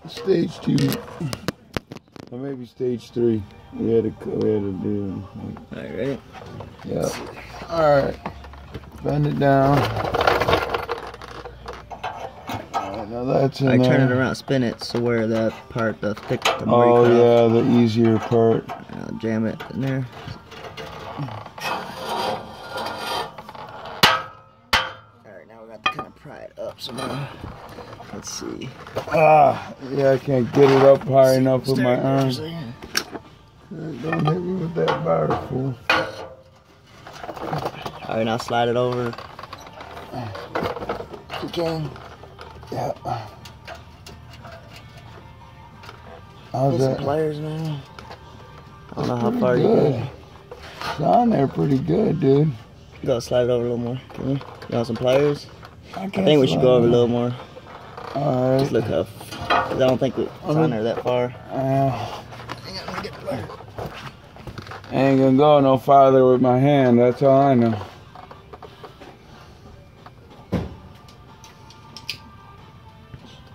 Stage 2. Or maybe stage 3. We had to do. Alright, ready? Yeah. Alright. Bend it down. Alright, now that's in there. Turn it around, spin it, so where that part, the thick, the more oh, you cut yeah, off. the easier part. Jam it in there. Alright, now we got to kind of pry it up somehow. Let's see. Yeah, I can't get it up high enough with my arms. Don't hit me with that bar, fool. Alright, now slide it over. If you can. Yeah. How's Get some that? pliers, man. I don't know how far you get. It's on there pretty good, dude. You gotta slide it over a little more. Can you? You want some pliers? I think we should go over a little more. Alright. Just look up. Cause I don't think it's on there that far. I ain't gonna go no farther with my hand, that's all I know.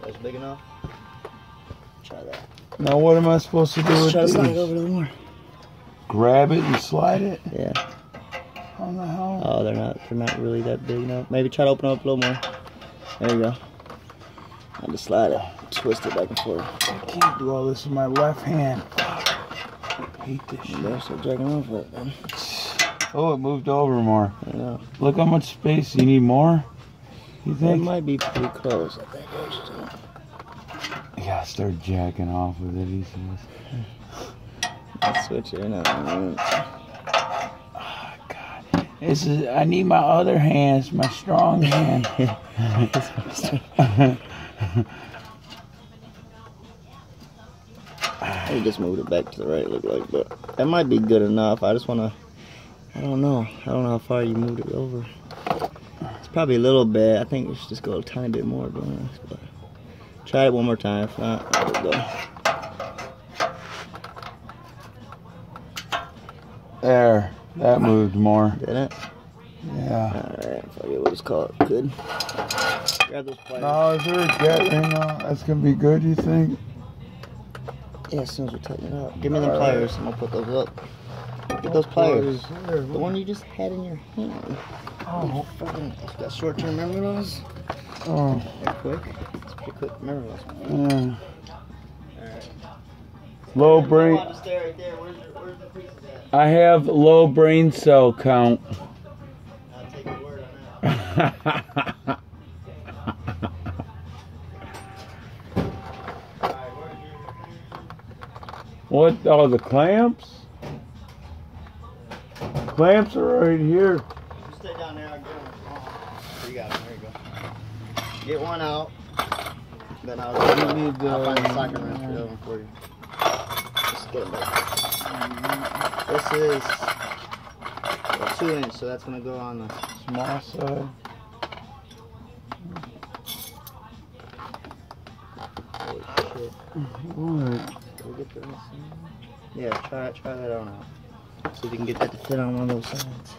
That's big enough? Try that. Now what am I supposed to do with Try to these? slide it over a little more. Grab it and slide it? Yeah. How the hell? Oh, they're not really that big enough. Maybe try to open up a little more. There you go. I'll just slide it, twist it back and forth. I can't do all this with my left hand. I hate this shit. Better start jacking off it then. Oh, it moved over more. I know. Look how much space. You need more? You It think? might be pretty close, I think. I gotta start jacking off with it, he says. Let's switch it up. Oh, God. This is, I need my other hands, my strong hand. I just moved it back to the right, look like, but that might be good enough. I just wanna, I don't know how far you moved it over. It's probably a little bit. I think we should just go a tiny bit more, to be honest, but try it one more time. If not, I'll let it go. There, that moved more. Did it? Yeah. Alright, fuck it, we'll just call it good. Grab those pliers. No, is there a gathering now? That's gonna be good, you think? Yeah, as soon as we tighten it up. Give me them pliers, I'm gonna put those up. Get those pliers. The one you just had in your hand. Oh, Fucking, got short-term memory loss. oh. They're quick. It's pretty quick memory loss. Yeah. Alright. Low brain. Stay right there. Where's the pieces at? I have low brain cell count. I'll take your word on that. What? Oh, the clamps? Clamps are right here. You stay down there. I'll get one. You got it. There you go. Get one out. Then I'll find the socket wrench for the other one for you. Just get it back. This is a 2-inch, so that's gonna go on the Small side. holy shit. What? Can we get this? Yeah, try that on out. See if you can get that to fit on one of those sides.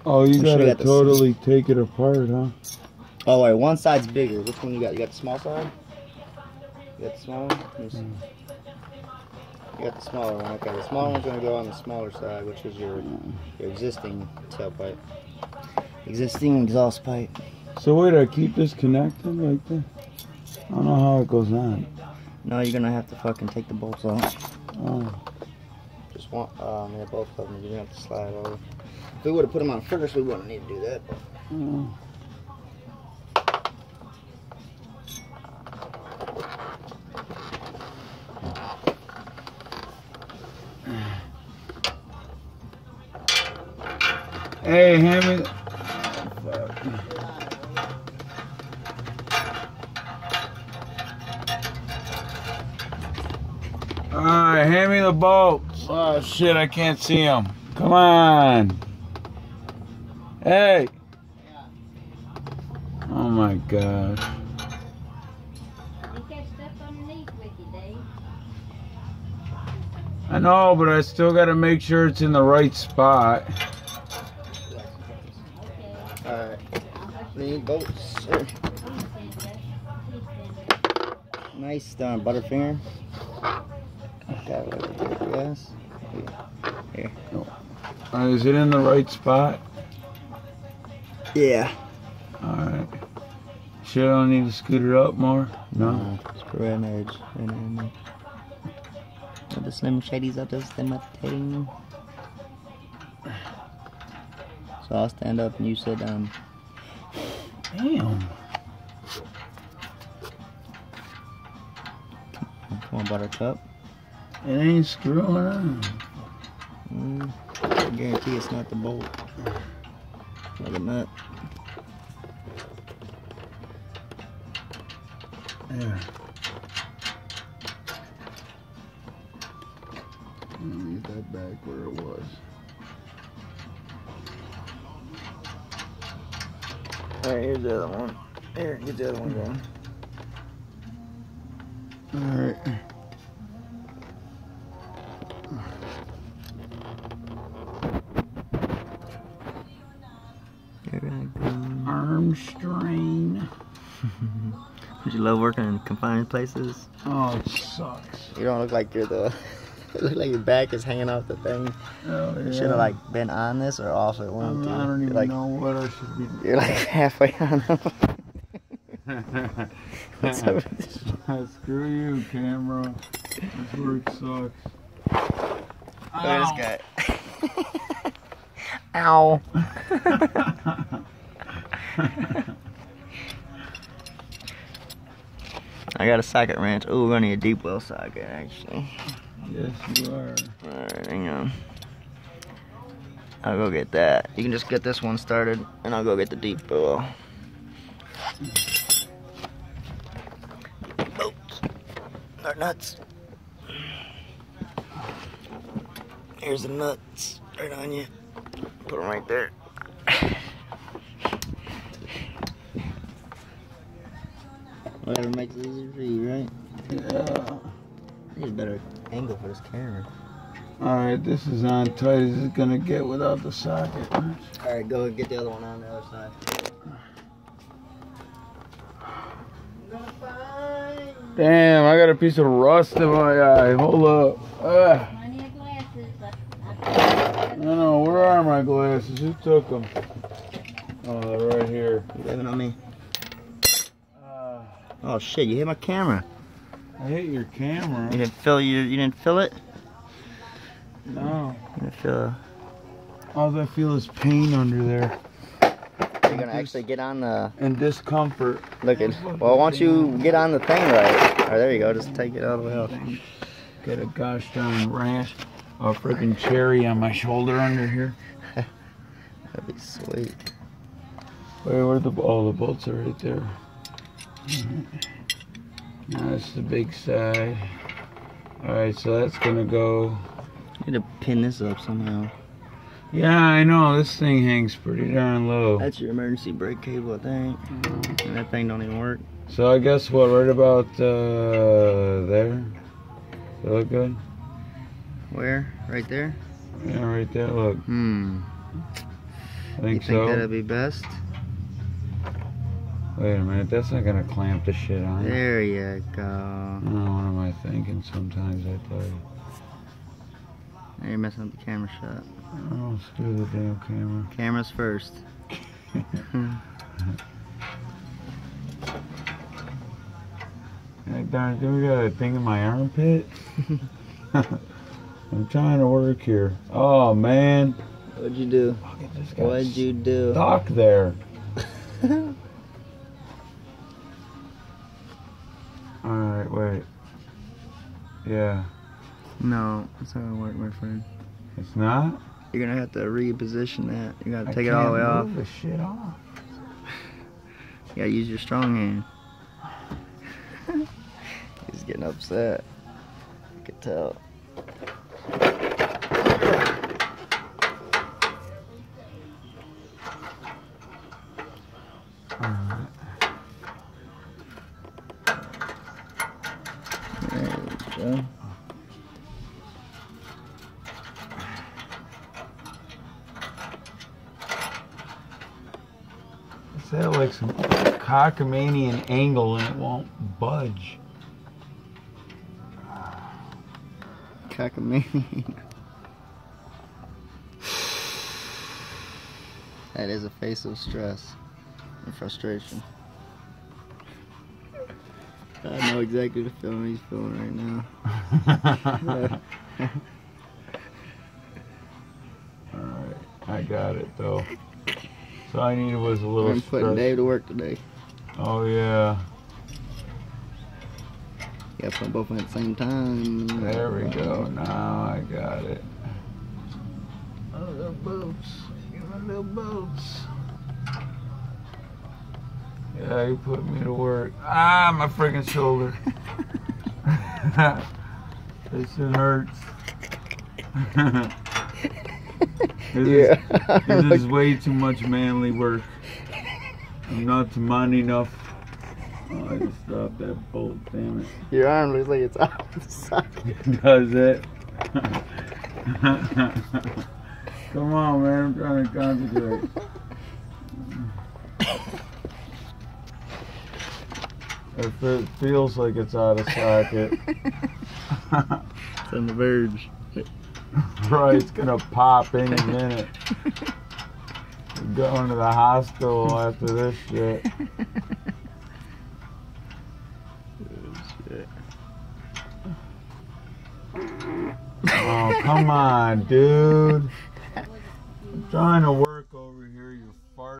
Oh, you I'm sure gotta you got the totally take it apart, huh? Oh wait, one side's bigger. Which one you got? You got the small side? You got the small one? Let me see. You got the smaller one. Okay, the smaller one's gonna go on the smaller side, which is your existing tailpipe. Existing exhaust pipe. So wait, I keep this connected like that? I don't know how it goes on. No, you're gonna have to fucking take the bolts off. Oh. Just one, yeah, both of them. You're gonna have to slide over. If we would have put them on first, we wouldn't need to do that. But. Oh. Hey, hand me. Alright, hand me the bolts. Oh shit, I can't see them. Come on. Hey. Oh my gosh. You got stuff underneath with you, Dave. I know, but I still gotta make sure it's in the right spot. Okay. Alright. Need bolts. I'm gonna send that. Please send Nice Butterfinger. Got it right there, yes. Here. Is it in the right spot? Yeah. Alright. Sure I don't need to scoot it up more? No? Screw it on the edge. Right in there. With the Slim Shadys up just imitating. So I'll stand up and you sit down. Damn. Come on, Buttercup. It ain't screwing on. I guarantee it's not the bolt. Or the nut. There. Let me get that back where it was. Alright, here's the other one. Here, get the other one going. Alright. There I go. Arm strain. Did you love working in confined places? Oh, it sucks. You don't look like you're the... You look like your back is hanging off the thing. Oh, yeah. You should have like been on this or off at one. I don't even like, know what I should be doing. You're like halfway on. What's up with this? Screw you, camera. This work sucks. Look at this guy. Ow. I got a socket wrench. Oh, we're gonna need a deep well socket actually. Yes, you are. Alright, hang on. I'll go get that. You can just get this one started, and I'll go get the deep well. Bolts. They're nuts. Here's the nuts. Right on you. Put them right there. Whatever makes it easier for you, right? Yeah. I need a better angle for this camera. Alright, this is on tight as it's gonna get without the socket. Alright, go and get the other one on the other side. Damn, I got a piece of rust in my eye. Hold up. I need glasses, but No, where are my glasses? Who took them? Oh, they're right here. You leaving on me? Oh shit, you hit my camera. I hit your camera. You didn't feel it? No. You didn't feel All I feel is pain under there. You're gonna actually get on the... And discomfort. Look at... Well, why don't you get on the thing right? Alright, there you go. Just take it all the way off. Get a gosh darn rash. A freaking cherry on my shoulder under here. That'd be sweet. Wait, where the bolts are right there. Now that's the big side. Alright, so that's gonna go. You need to pin this up somehow. Yeah, I know, this thing hangs pretty darn low. That's your emergency brake cable, I think. And that thing don't even work. So I guess what, right about there? Does that look good? Where? Right there? Yeah, right there, look. I think so. You think that'd be best? Wait a minute, that's not gonna clamp the shit on. There you go. Oh, what am I thinking sometimes, I tell you. Now you're messing up the camera shot. Oh, screw the damn camera. Cameras first. Hey, darn, do we got a thing in my armpit? I'm trying to work here. Oh, man. What'd you do? What'd you do? Stuck there. Alright, wait. Yeah. No, it's not gonna work, my friend. It's not? You're gonna have to reposition that. You gotta take it all the way off. Move the shit off. You gotta use your strong hand. He's getting upset. I could tell. Alright. There we go. Is that like some cockamanian angle and it won't budge? cockamamie. That is a face of stress and frustration. I know exactly the feeling he's feeling right now. Alright, I got it though. So I needed was a little I'm putting Dave to work today. Oh yeah. You gotta put them both in at the same time. There we go. Now I got it. Oh, little boobs. Give my little boobs. Yeah, you put me to work. Ah, my freaking shoulder. This shit hurts. This is way too much manly work. I'm not man enough. Oh, I just dropped that bolt, damn it. Your arm looks like it's out of the socket. Does it? Come on, man, I'm trying to concentrate. If it feels like it's out of socket. It's on the verge. Right, it's gonna pop any minute. We're going to the hospital after this shit. Oh, come on, dude. I'm trying to work.